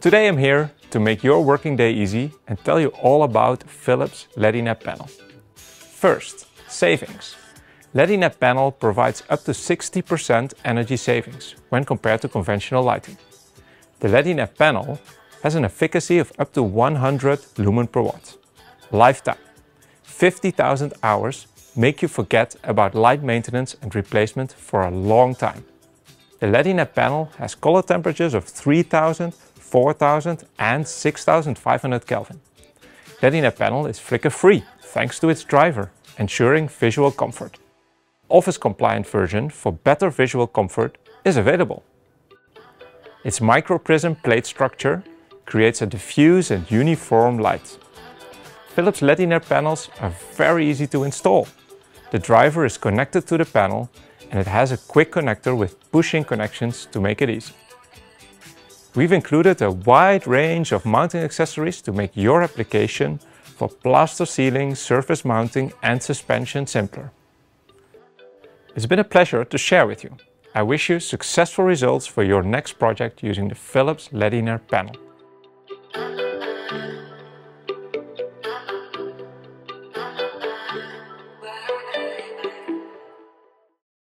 Today I'm here to make your working day easy and tell you all about Philips Ledinaire Panel. First, savings. Ledinaire Panel provides up to 60% energy savings when compared to conventional lighting. The Ledinaire Panel has an efficacy of up to 100 lumen per watt. Lifetime. 50,000 hours make you forget about light maintenance and replacement for a long time. The Ledinaire Panel has color temperatures of 3000, 4000 and 6500 Kelvin. Ledinaire Panel is flicker-free thanks to its driver, ensuring visual comfort. Office-compliant version for better visual comfort is available. Its microprism plate structure creates a diffuse and uniform light. Philips Ledinaire panels are very easy to install. The driver is connected to the panel and it has a quick connector with pushing connections to make it easy. We've included a wide range of mounting accessories to make your application for plaster ceiling, surface mounting and suspension simpler. It's been a pleasure to share with you. I wish you successful results for your next project using the Philips Ledinaire Panel.